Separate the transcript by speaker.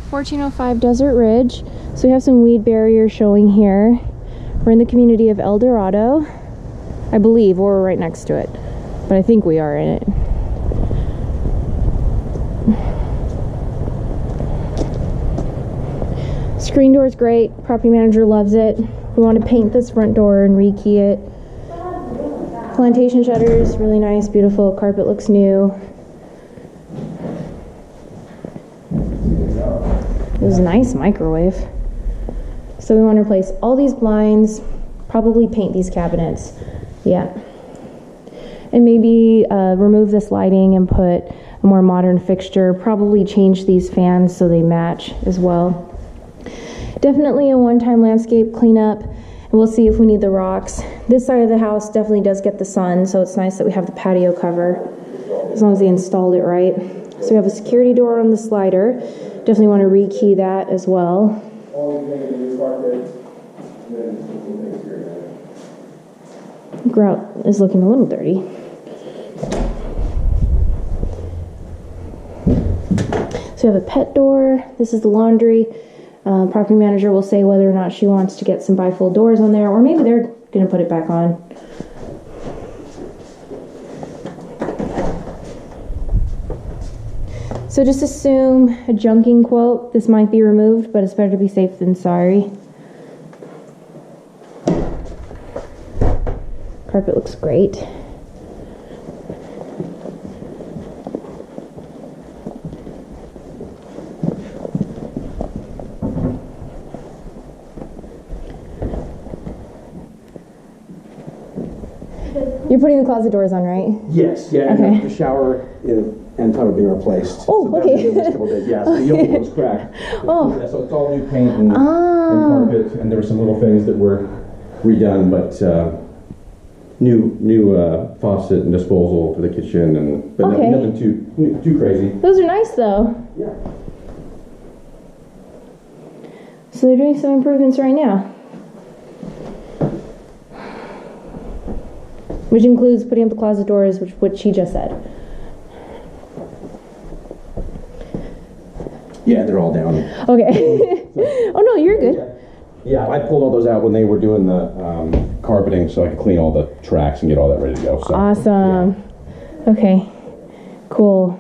Speaker 1: 1405 Desert Ridge. So we have some weed barriers showing here. We're in the community of El Dorado, I believe, or we're right next to it, but I think we are in it. Screen door is great. Property manager loves it. We want to paint this front door and rekey it. Plantation shutters, really nice, beautiful. Carpet looks new. It was a nice microwave. So we want to replace all these blinds, probably paint these cabinets. Yeah. And maybe remove this lighting and put a more modern fixture. Probably change these fans so they match as well. Definitely a one-time landscape cleanup, and we'll see if we need the rocks. This side of the house definitely does get the sun, so it's nice that we have the patio cover, as long as they installed it right. So we have a security door on the slider. Definitely want to rekey that as well. Grout is looking a little dirty. So we have a pet door. This is the laundry. Property manager will say whether or not she wants to get some bifold doors on there, or maybe they're going to put it back on. So just assume a junking quote. This might be removed, but it's better to be safe than sorry. Carpet looks great. You're putting the closet doors on, right?
Speaker 2: Yes, yeah,
Speaker 1: okay.
Speaker 2: And the shower and tub are being replaced.
Speaker 1: Oh,
Speaker 2: so
Speaker 1: okay.
Speaker 2: Yeah, so the yellow was cracked.
Speaker 1: Oh.
Speaker 2: Yeah, so it's all new paint and carpet, and there were some little things that were redone, but new faucet and disposal for the kitchen, but
Speaker 1: okay.
Speaker 2: Nothing too crazy.
Speaker 1: Those are nice though.
Speaker 2: Yeah.
Speaker 1: So they're doing some improvements right now. Which includes putting up the closet doors, which she just said.
Speaker 2: Yeah, they're all down.
Speaker 1: Okay. Oh no, you're good.
Speaker 2: Yeah, I pulled all those out when they were doing the carpeting, so I could clean all the tracks and get all that ready to go. So,
Speaker 1: awesome. Yeah. Okay. Cool.